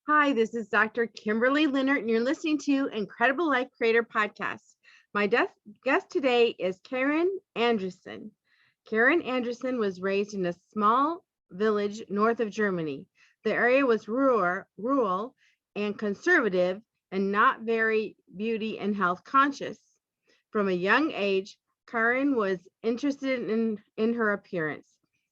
Hi, this is Dr. Kimberley Linert, and you're listening to Incredible Life Creator Podcast. My guest today is Carin Andresen. Carin Andresen was raised in a small village north of Germany. The area was rural and conservative and not very beauty and health conscious. From a young age, Carin was interested in her appearance.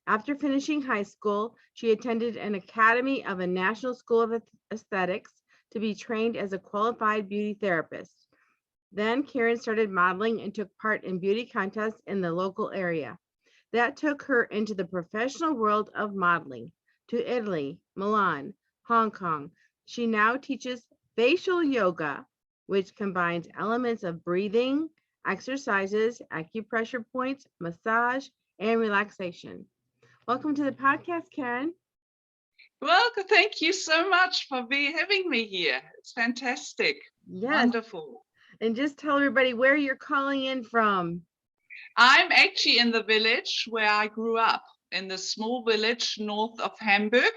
After finishing high school, she attended an academy of a National School of Aesthetics to be trained as a qualified beauty therapist. Then Carin started modeling and took part in beauty contests in the local area. That took her into the professional world of modeling, to Italy, Milan, Hong Kong. She now teaches facial yoga, which combines elements of breathing, exercises, acupressure points, massage, and relaxation. Welcome to the podcast, Carin. Well, thank you so much for having me here. It's fantastic. Yes. Wonderful. And just tell everybody where you're calling in from. I'm actually in the village where I grew up, in the small village north of Hamburg.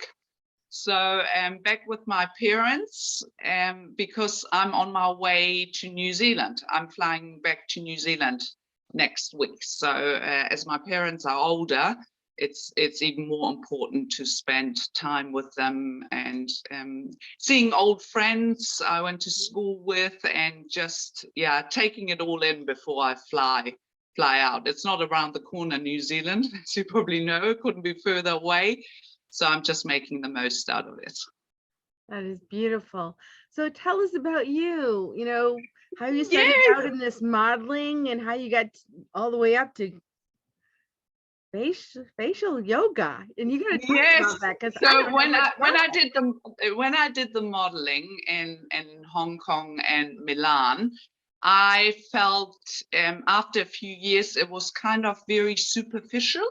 So I'm back with my parents because I'm on my way to New Zealand. I'm flying back to New Zealand next week. So as my parents are older, it's even more important to spend time with them and seeing old friends I went to school with and just taking it all in before I fly out. It's not around the corner, New Zealand, as you probably know. It couldn't be further away. So I'm just making the most out of it. That is beautiful. So tell us about you, how you started out in this modeling and how you got all the way up to facial yoga. And you got to talk about that because so when I did the modeling in Hong Kong and Milan, I felt after a few years it was kind of very superficial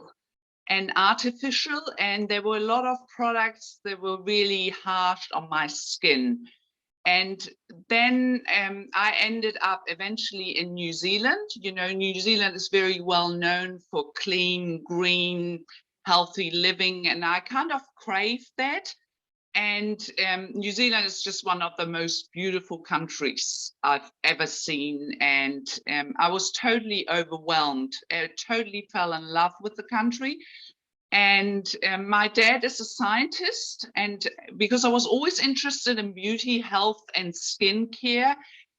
and artificial, and there were a lot of products that were really harsh on my skin. And then I ended up eventually in New Zealand. You know, New Zealand is very well known for clean, green, healthy living, and I kind of craved that. And New Zealand is just one of the most beautiful countries I've ever seen. And I was totally overwhelmed. I totally fell in love with the country. And my dad is a scientist. And because I was always interested in beauty, health, and skincare,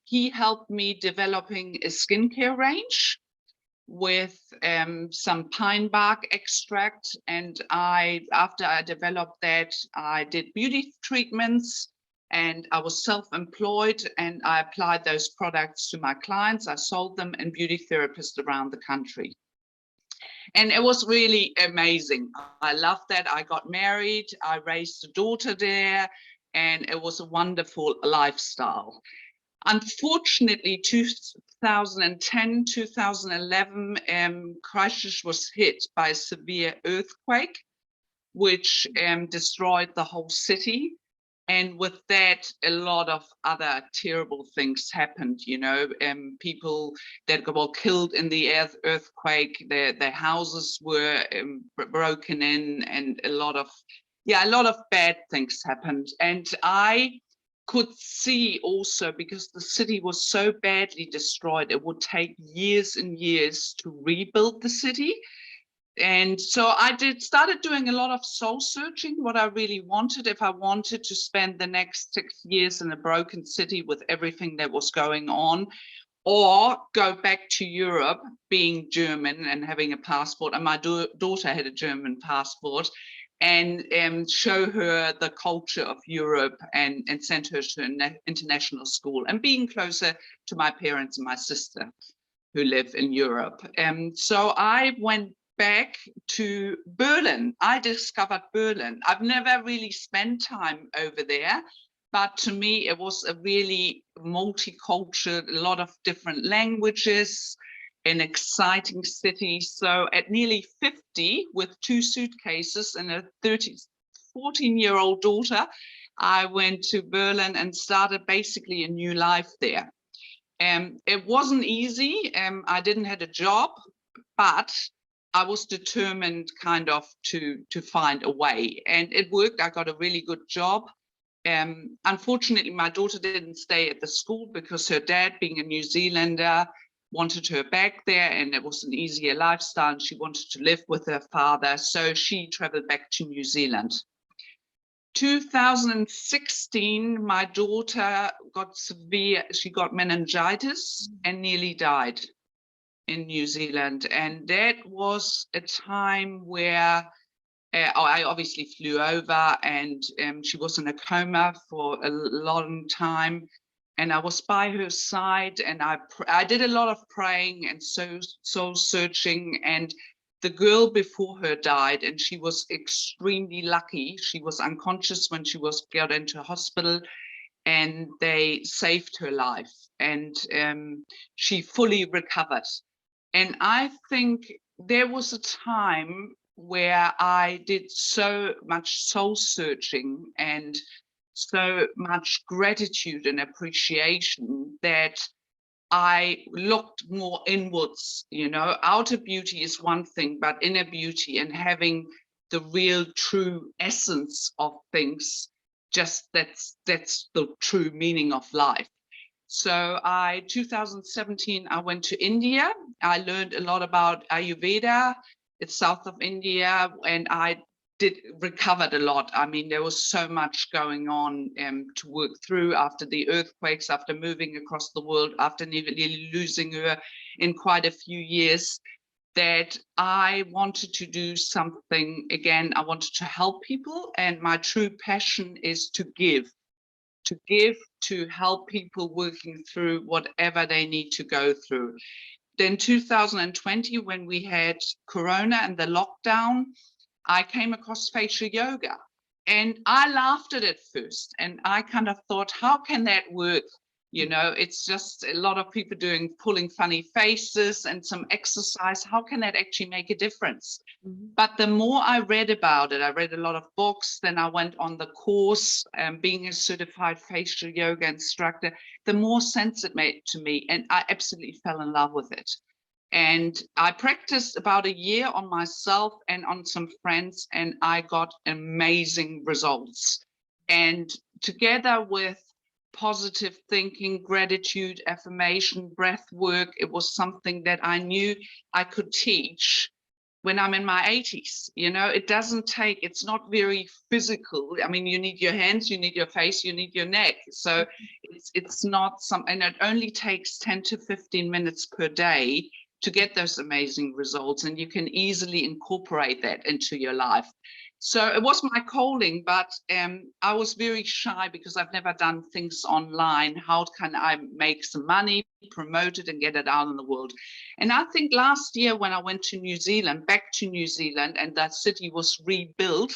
he helped me developing a skincare range with some pine bark extract. And after I developed that, I did beauty treatments and I was self-employed and I applied those products to my clients. I sold them in beauty therapists around the country. And it was really amazing. I loved that. I got married, I raised a daughter there, and it was a wonderful lifestyle. Unfortunately, 2010, 2011, Christchurch was hit by a severe earthquake, which destroyed the whole city. And with that, a lot of other terrible things happened, people that were killed in the earthquake, their houses were broken in, and a lot of bad things happened. And I could see also, because the city was so badly destroyed, it would take years and years to rebuild the city. And so I started doing a lot of soul searching, what I really wanted, if I wanted to spend the next 6 years in a broken city with everything that was going on, or go back to Europe, being German and having a passport. And my daughter had a German passport, and show her the culture of Europe and send her to an international school and being closer to my parents and my sister who live in Europe. So I went back to Berlin. I discovered Berlin. I've never really spent time over there, but to me, it was a really multicultural, a lot of different languages, an exciting city. So at nearly 50, with 2 suitcases and a 14-year-old daughter, I went to Berlin and started basically a new life there. It wasn't easy. I didn't have a job, but I was determined kind of to find a way, and it worked. I got a really good job Unfortunately, my daughter didn't stay at the school because her dad, being a New Zealander, wanted her back there, and it was an easier lifestyle, and she wanted to live with her father, so she traveled back to New Zealand. 2016, my daughter she got meningitis and nearly died in New Zealand. And that was a time where I obviously flew over, and she was in a coma for a long time. And I was by her side, and I did a lot of praying and soul searching. And the girl before her died, and she was extremely lucky. She was unconscious when she was got into hospital, and they saved her life, and she fully recovered. And I think there was a time where I did so much soul searching and so much gratitude and appreciation that I looked more inwards. Outer beauty is one thing, but inner beauty and having the real true essence of things, just that's the true meaning of life. So 2017, I went to India. I learned a lot about Ayurveda. It's south of India, and I recovered a lot. I mean, there was so much going on to work through after the earthquakes, after moving across the world, after nearly losing her in quite a few years, that I wanted to do something. Again, I wanted to help people, and my true passion is to give, to help people working through whatever they need to go through. Then 2020, when we had Corona and the lockdown, I came across facial yoga, and I laughed at it first, and I kind of thought, how can that work? It's just a lot of people pulling funny faces and some exercise. How can that actually make a difference? Mm-hmm. But the more I read about it, I read a lot of books, then I went on the course, being a certified facial yoga instructor, the more sense it made to me, and I absolutely fell in love with it. And I practiced about a year on myself and on some friends, and I got amazing results. And together with positive thinking, gratitude, affirmation, breath work, it was something that I knew I could teach when I'm in my 80s. It's not very physical. I mean, you need your hands, you need your face, you need your neck. So it's not something, and it only takes 10 to 15 minutes per day to get those amazing results, and you can easily incorporate that into your life. So it was my calling, but I was very shy because I've never done things online. How can I make some money, promote it, and get it out in the world? And I think last year when I went to New Zealand, back to New Zealand, and that city was rebuilt,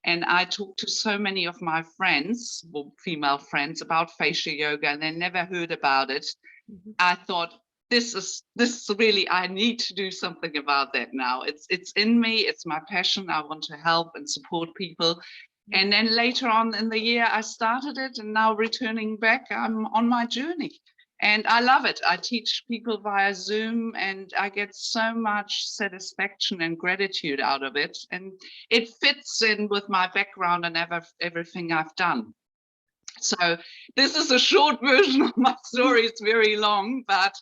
and I talked to so many of my friends, well, female friends, about facial yoga, and they never heard about it. Mm-hmm. I thought, this is really, I need to do something about that now. It's in me, it's my passion. I want to help and support people. And then later on in the year, I started it, and now returning back, I'm on my journey. And I love it. I teach people via Zoom, and I get so much satisfaction and gratitude out of it. And it fits in with my background and everything I've done. So this is a short version of my story. It's very long, but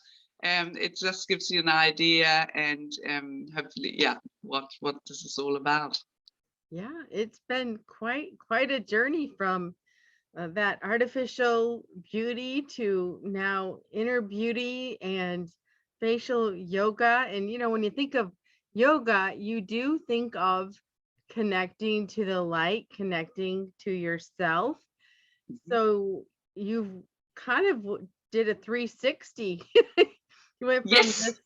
it just gives you an idea, and hopefully, what this is all about. Yeah, it's been quite a journey from that artificial beauty to now inner beauty and facial yoga. And when you think of yoga, you do think of connecting to the light, connecting to yourself. Mm-hmm. So you've kind of did a 360. You went from this,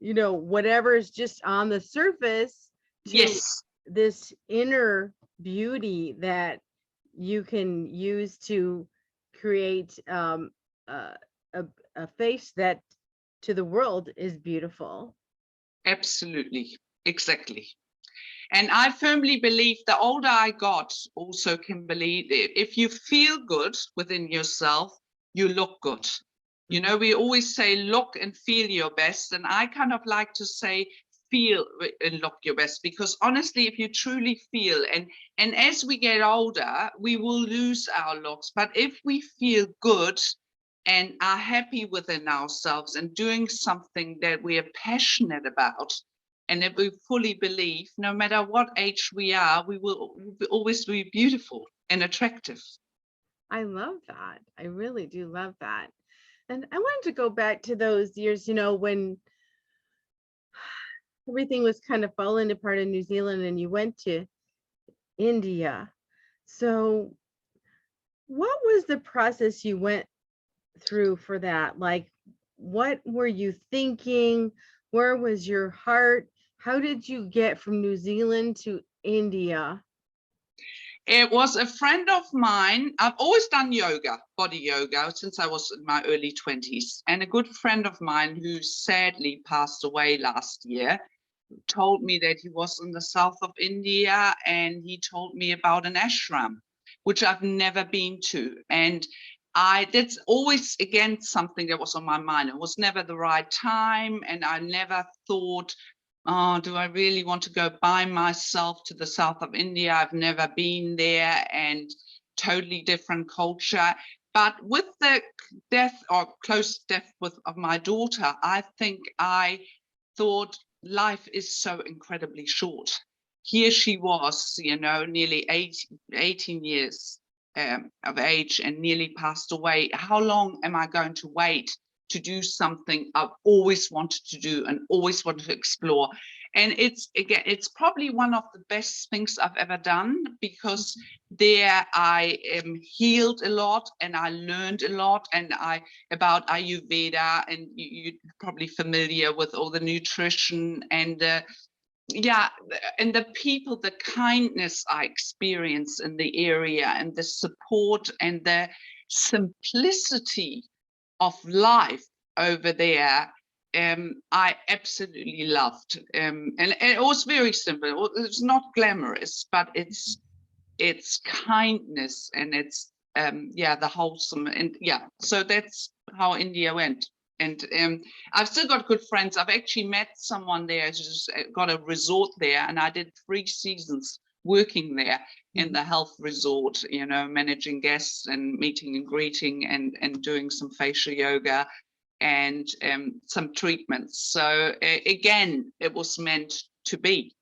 whatever is just on the surface to this inner beauty that you can use to create a face that to the world is beautiful. Absolutely, exactly. And I firmly believe the older I got, also, Kimberley, if you feel good within yourself, you look good. We always say, look and feel your best. And I kind of like to say, feel and look your best, because honestly, if you truly feel, and as we get older, we will lose our looks, but if we feel good and are happy within ourselves and doing something that we are passionate about, and if we fully believe, no matter what age we are, we will always be beautiful and attractive. I love that. I really do love that. And I wanted to go back to those years, when everything was kind of falling apart in New Zealand and you went to India. So, what was the process you went through for that? Like, what were you thinking? Where was your heart? How did you get from New Zealand to India? It was a friend of mine. I've always done yoga, body yoga, since I was in my early 20s. And a good friend of mine who sadly passed away last year told me that he was in the south of India, and he told me about an ashram, which I've never been to. And that's always, again, something that was on my mind. It was never the right time. And I never thought, oh, do I really want to go by myself to the south of India? I've never been there, and totally different culture. But with the death, or close death, of my daughter, I think I thought life is so incredibly short. Here she was, nearly 18 years of age, and nearly passed away. How long am I going to wait to do something I've always wanted to do and always wanted to explore? And it's probably one of the best things I've ever done, because there I healed a lot, and I learned a lot, and about Ayurveda, and you're probably familiar with all the nutrition, and and the people, the kindness I experienced in the area, and the support and the simplicity of life over there, I absolutely loved. And it was very simple. It's not glamorous, but it's kindness, and it's the wholesome, and so that's how India went. And I've still got good friends. I've actually met someone there who's got a resort there, and I did 3 seasons working there in the health resort, managing guests and meeting and greeting, and doing some facial yoga and some treatments. So again, it was meant to be.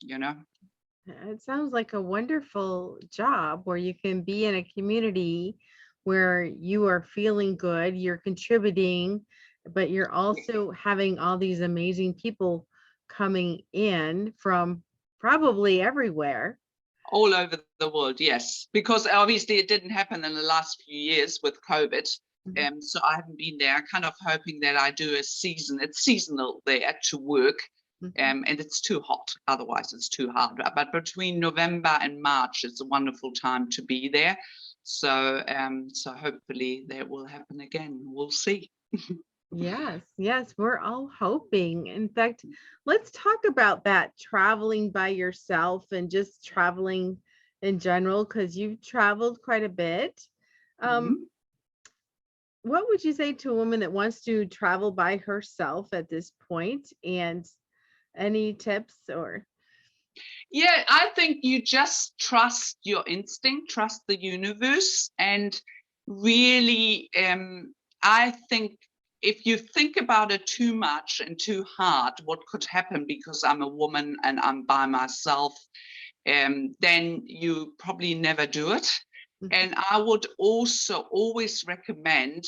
It sounds like a wonderful job where you can be in a community where you are feeling good, you're contributing, but you're also having all these amazing people coming in from probably everywhere. All over the world, yes, because obviously it didn't happen in the last few years with COVID. So I haven't been there. I'm kind of hoping that I do a season. It's seasonal there to work. And it's too hot, otherwise it's too hard. But between November and March, it's a wonderful time to be there. So so hopefully that will happen again. We'll see. Yes, we're all hoping. In fact, let's talk about that, traveling by yourself and just traveling in general, because you've traveled quite a bit. What would you say to a woman that wants to travel by herself at this point, and any tips or? Yeah, I think you just trust your instinct, trust the universe, and really, I think if you think about it too much and too hard, what could happen because I'm a woman and I'm by myself, then you probably never do it. And I would also always recommend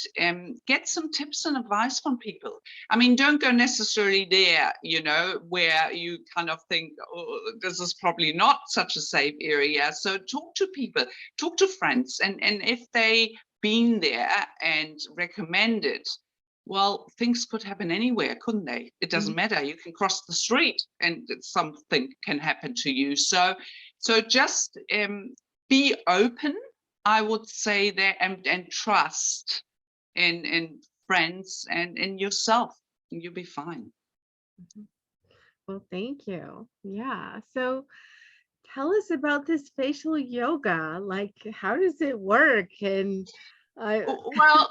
get some tips and advice from people. I mean, don't go necessarily there, where you kind of think, oh, this is probably not such a safe area. So talk to people, talk to friends. And if they've been there and recommend it, well, things could happen anywhere, couldn't they? It doesn't matter. You can cross the street and something can happen to you. So just be open, I would say, there, and trust in friends and in yourself, and you'll be fine. Well, thank you. Yeah. So tell us about this facial yoga. Like, how does it work? And Well,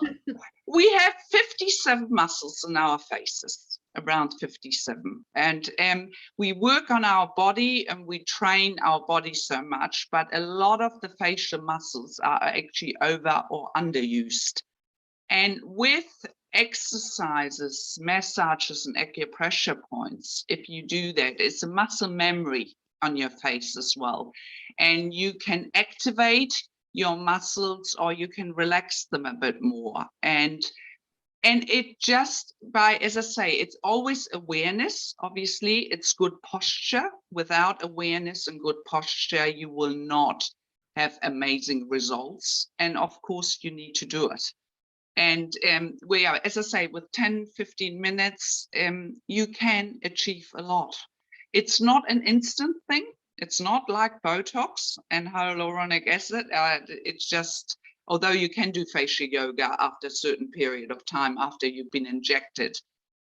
we have 57 muscles in our faces. around 57. And we work on our body and we train our body so much, but a lot of the facial muscles are actually over or underused. And with exercises, massages, and acupressure points, if you do that, it's a muscle memory on your face as well. And you can activate your muscles or you can relax them a bit more. And it just by, as I say, it's always awareness. Obviously, it's good posture. Without awareness and good posture, you will not have amazing results. And of course, you need to do it. And we are, as I say, with 10, 15 minutes, you can achieve a lot. It's not an instant thing. It's not like Botox and hyaluronic acid. It's just, although you can do facial yoga after a certain period of time after you've been injected.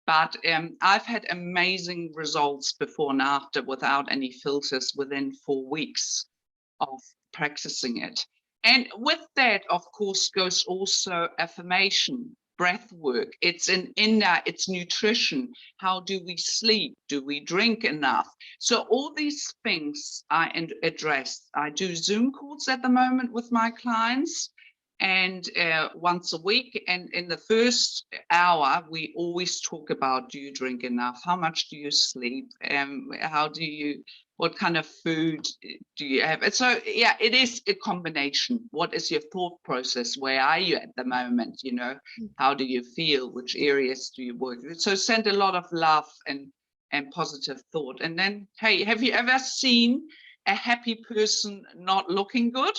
But I've had amazing results before and after without any filters within 4 weeks of practicing it. And with that, of course, goes also affirmation, breath work. It's an inner, it's nutrition. How do we sleep? Do we drink enough? So all these things I address. I do Zoom calls at the moment with my clients, and once a week. And in the first hour, we always talk about, do you drink enough? How much do you sleep? How do you, what kind of food do you have? And so, yeah, it is a combination. What is your thought process? Where are you at the moment? You know, how do you feel? Which areas do you work with? So send a lot of love and positive thought. And then, hey, have you ever seen a happy person not looking good?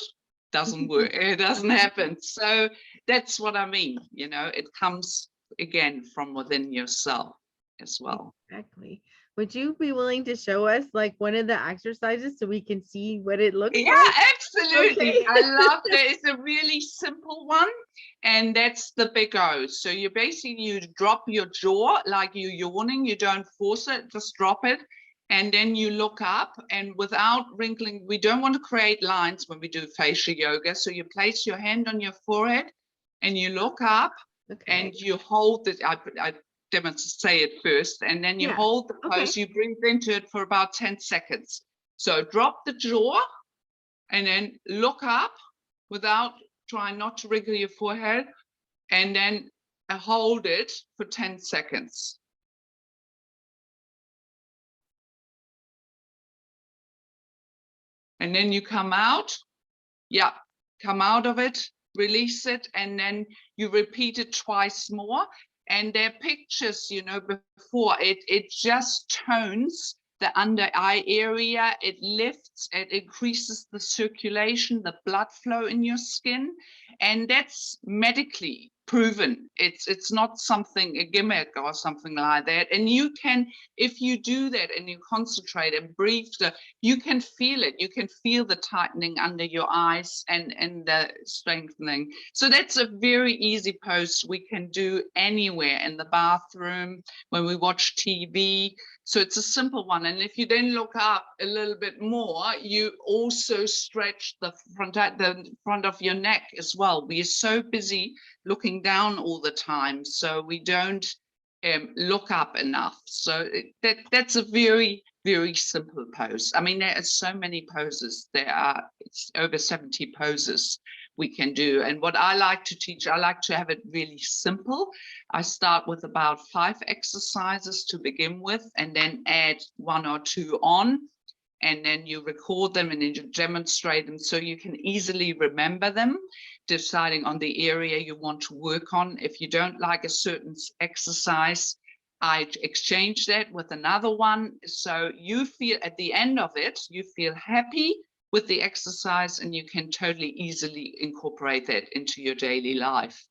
Doesn't work. It doesn't happen. So that's what I mean. You know, it comes again from within yourself as well. Exactly. Would you be willing to show us like one of the exercises so we can see what it looks Yeah, like? absolutely. Okay. I love that. It's a really simple one, and that's the big O. So you basically, you drop your jaw like you're yawning. You don't force it, just drop it. And then you look up, and without wrinkling, we don't want to create lines when we do facial yoga. So you place your hand on your forehead and you look up, and you hold it. I demonstrate it first, and then you hold the pose. You breathe into it for about 10 seconds. So drop the jaw and then look up without trying not to wrinkle your forehead, and then hold it for 10 seconds. And then you come out, come out of it, release it, and then you repeat it twice more. And there are pictures, you know, before it just tones the under eye area, it lifts, it increases the circulation, the blood flow in your skin, and that's medically proven. It's not something, a gimmick or something like that. And you can, if you do that and you concentrate and breathe, you can feel it. You can feel the tightening under your eyes and the strengthening. So that's a very easy pose we can do anywhere, in the bathroom, when we watch TV. So it's a simple one. And if you then look up a little bit more, you also stretch the front of your neck as well. We are so busy looking down all the time, so we don't look up enough. So that's a very, very simple pose. I mean, there are so many poses. It's over 70 poses we can do. And what I like to teach, I like to have it really simple. I start with about 5 exercises to begin with, and then add 1 or 2 on. And then you record them and then you demonstrate them so you can easily remember them, deciding on the area you want to work on. If you don't like a certain exercise, I exchange that with another one. So you feel at the end of it, you feel happy with the exercise, and you can totally easily incorporate that into your daily life.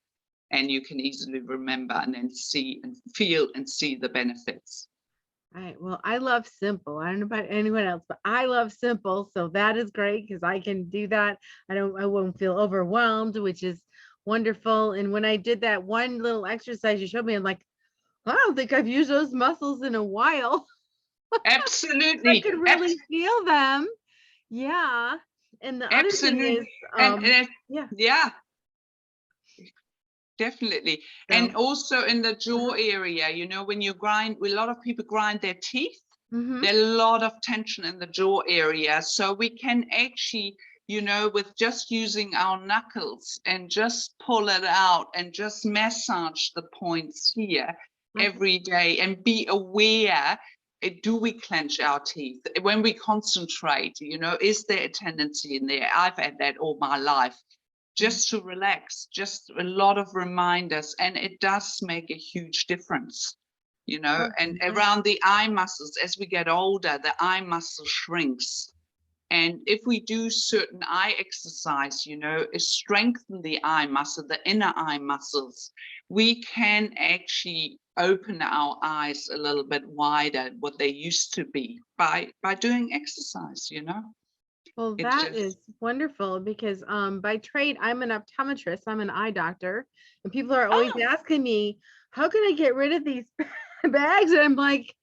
And you can easily remember and then see and feel and see the benefits. All right. Well, I love simple. I don't know about anyone else, but I love simple. So that is great because I can do that. I won't feel overwhelmed, which is wonderful. And when I did that one little exercise you showed me, I'm like, I don't think I've used those muscles in a while. Absolutely. I could really feel them. Yeah. And the other thing is, yeah. definitely. So, And also in the jaw uh-huh. area, you know, when you grind, a lot of people grind their teeth. Mhm. There's a lot of tension in the jaw area. So we can actually, you know, with just using our knuckles and just pull it out and just massage the points here Uh-huh. every day and be aware. Do we clench our teeth when we concentrate? You know, is there a tendency in there? I've had that all my life. Just to relax, just a lot of reminders, and it does make a huge difference, you know. Oh, And yeah. around the eye muscles, as we get older, the eye muscle shrinks. And if we do certain eye exercise, you know, strengthen the eye muscle, the inner eye muscles, we can actually open our eyes a little bit wider, what they used to be, by doing exercise, you know. Well, It's that just, is wonderful because by trade, I'm an optometrist. I'm an eye doctor. And people are always oh, asking me, how can I get rid of these bags? And I'm like,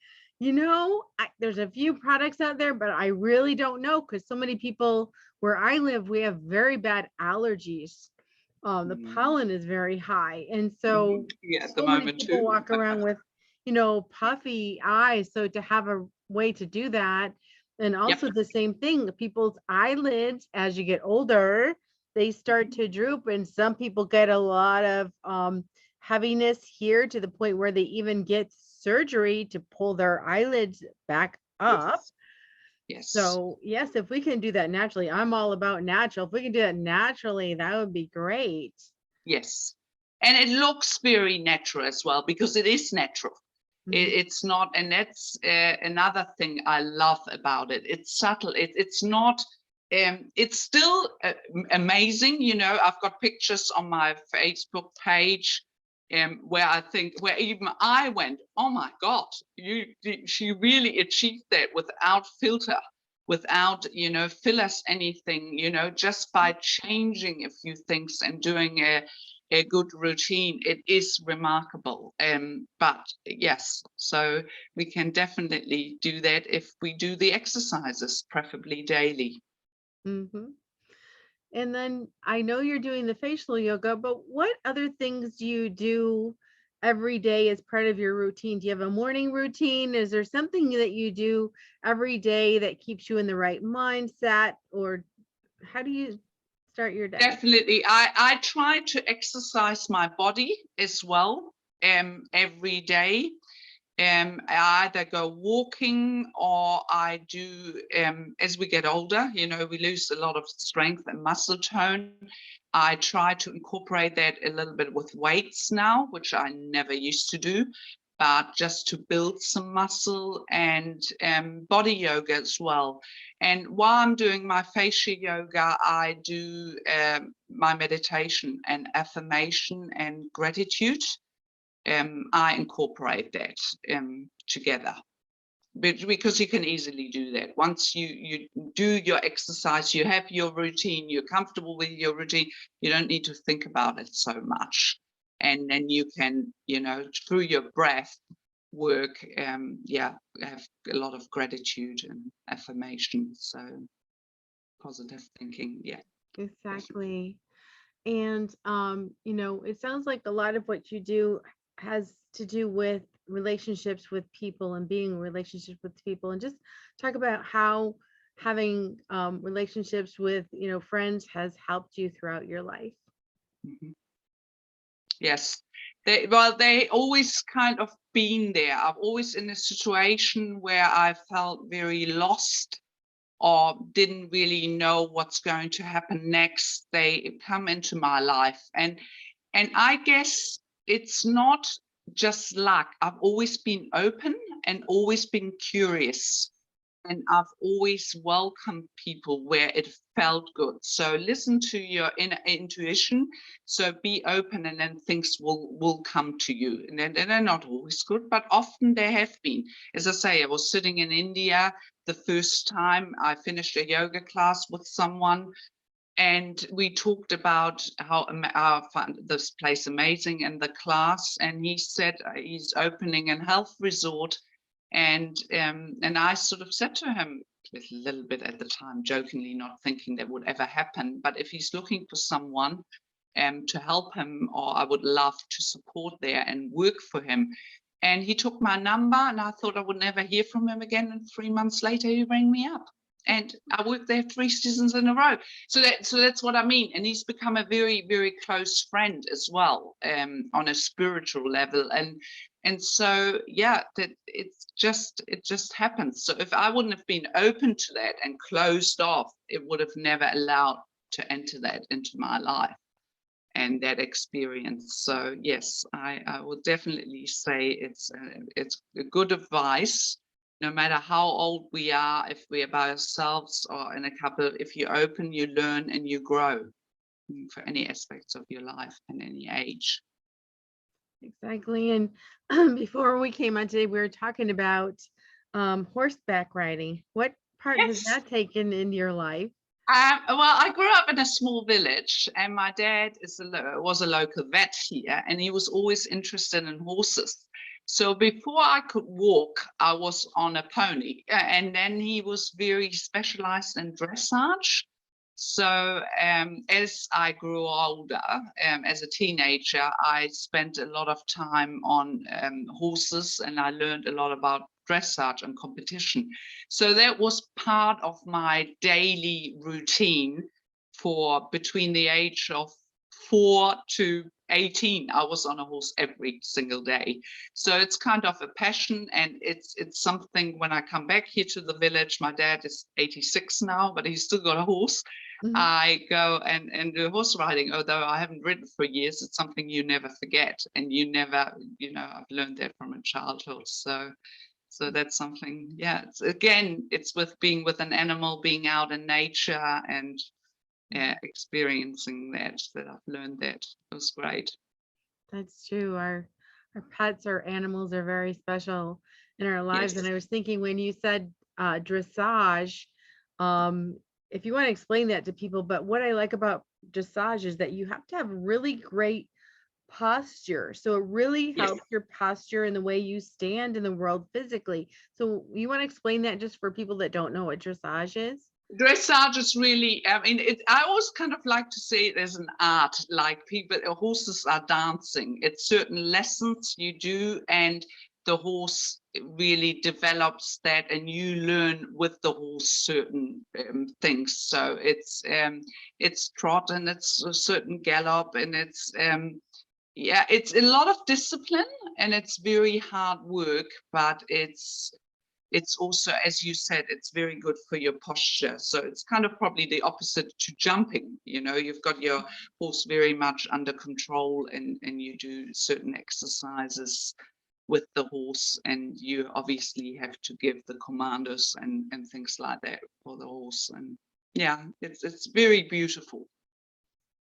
there's a few products out there, but I really don't know because so many people where I live, we have very bad allergies. The pollen is very high. And so yeah, at the so many moment people too. walk around with, puffy eyes. So to have a way to do that, and Yep. also the same thing, people's eyelids, as you get older, they start Mhm. to droop, and some people get a lot of heaviness here to the point where they even get surgery to pull their eyelids back up. Yes. Yes. So, yes, if we can do that naturally, I'm all about natural. If we can do that naturally, that would be great. Yes. And it looks very natural as well because it is natural. Mhm. It's not, and that's another thing I love about it. It's subtle. It's not. It's still amazing. You know, I've got pictures on my Facebook page where even I went, oh my God, she really achieved that without filter, without, you know, fillers, anything, you know, just by changing a few things and doing a good routine. It is remarkable. But yes, so we can definitely do that if we do the exercises, preferably daily. Mhm. And then I know you're doing the facial yoga, but what other things do you do every day as part of your routine? Do you have a morning routine? Is there something that you do every day that keeps you in the right mindset? Or how do you start your day? Definitely. I try to exercise my body as well every day. I either go walking or I do, as we get older, you know, we lose a lot of strength and muscle tone. I try to incorporate that a little bit with weights now, which I never used to do, but just to build some muscle, and body yoga as well. And while I'm doing my facial yoga, I do my meditation and affirmation and gratitude. I incorporate that together, because you can easily do that. Once you do your exercise, you have your routine, you're comfortable with your routine, you don't need to think about it so much. And then you can, you know, through your breath work, have a lot of gratitude and affirmation. So positive thinking, yeah, definitely. Exactly. And it sounds like a lot of what you do has to do with relationships with people and being in relationships with people, and just talk about how having relationships with, friends has helped you throughout your life. Mhm. Yes. They always kind of been there. I've always in a situation where I felt very lost or didn't really know what's going to happen next. They come into my life. And I guess it's not just luck. I've always been open and always been curious. And I've always welcomed people where it felt good. So listen to your inner intuition. So be open, and then things will come to you. And then they're not always good, but often they have been. As I say, I was sitting in India the first time I finished a yoga class with someone, and we talked about how I found this place amazing in the class. And he said he's opening a health resort. And I sort of said to him a little bit at the time, jokingly, not thinking that would ever happen, but if he's looking for someone, to help him, or I would love to support there and work for him. And he took my number, and I thought I would never hear from him again. And 3 months later, he rang me up, and I worked there 3 seasons in a row. So that's what I mean. And he's become a very, very close friend as well, on a spiritual level. And so, yeah, that it just happens. So if I wouldn't have been open to that and closed off, it would have never allowed to enter that into my life and that experience. So yes, I would definitely say it's a good advice, no matter how old we are, if we're by ourselves or in a couple. If you open, you learn and you grow for any aspects of your life and any age. Exactly. And before we came on today, we were talking about horseback riding. What part has Yes. that taken in your life? Well, I grew up in a small village, and my dad was a local vet here, and he was always interested in horses. So before I could walk, I was on a pony, and then he was very specialized in dressage. So as I grew older, as a teenager, I spent a lot of time on horses, and I learned a lot about dressage and competition. So that was part of my daily routine for between the age of 4 to 18. I was on a horse every single day. So it's kind of a passion, and it's something. When I come back here to the village, my dad is 86 now, but he's still got a horse. Mhm. I go and do horse riding, although I haven't ridden for years. It's something you never forget, and you never, I've learned that from a childhood. So that's something, yeah, it's with being with an animal, being out in nature, and experiencing that I've learned that. It was great. That's true. Our pets, our animals are very special in our lives. Yes. And I was thinking when you said dressage, if you want to explain that to people, but what I like about dressage is that you have to have really great posture. So it really Yes. helps your posture and the way you stand in the world physically. So you want to explain that just for people that don't know what dressage is? Dressage is really, I always kind of like to say it as an art, like horses are dancing. It's certain lessons you do, and the horse really develops that, and you learn with the horse certain things. So it's trot, and it's a certain gallop, and it's a lot of discipline, and it's very hard work, but it's also, as you said, it's very good for your posture. So it's kind of probably the opposite to jumping. You've got your horse very much under control, and you do certain exercises with the horse, and you obviously have to give the commandos and things like that for the horse. And yeah, it's very beautiful.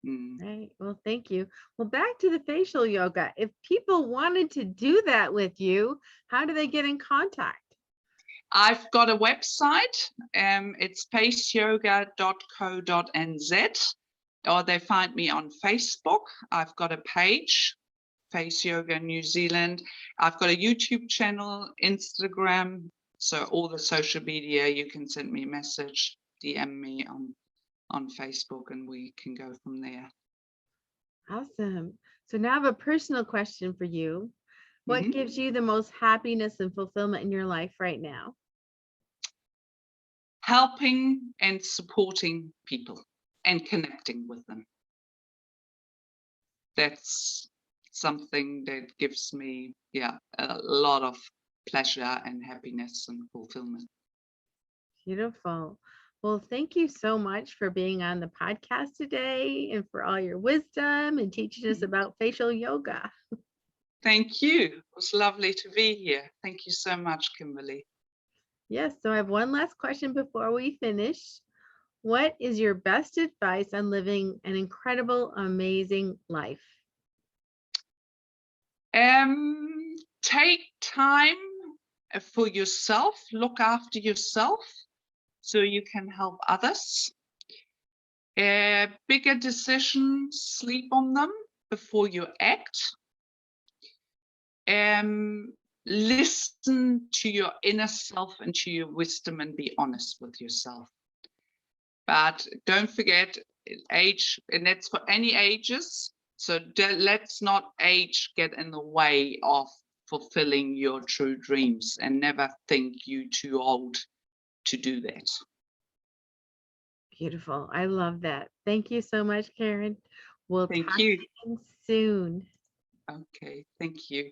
Right. Well, thank you. Well, back to the facial yoga. If people wanted to do that with you, how do they get in contact? I've got a website. It's faceyoga.co.nz, or they find me on Facebook. I've got a page, Face Yoga New Zealand. I've got a YouTube channel, Instagram. So all the social media, you can send me a message, DM me on Facebook, and we can go from there. Awesome. So now I have a personal question for you. What gives you the most happiness and fulfillment in your life right now? Helping and supporting people and connecting with them. That's something that gives me, a lot of pleasure and happiness and fulfillment. Beautiful. Well, thank you so much for being on the podcast today and for all your wisdom and teaching us about facial yoga. Thank you. It was lovely to be here. Thank you so much, Kimberly. Yes, so I have one last question before we finish. What is your best advice on living an incredible, amazing life? Take time for yourself, look after yourself so you can help others. Bigger decisions, sleep on them before you act. Listen to your inner self and to your wisdom, and be honest with yourself. But don't forget, age, and that's for any ages. So let's not age get in the way of fulfilling your true dreams, and never think you too old to do that. Beautiful. I love that. Thank you so much, Carin. We'll Thank talk you. again soon. Okay, thank you.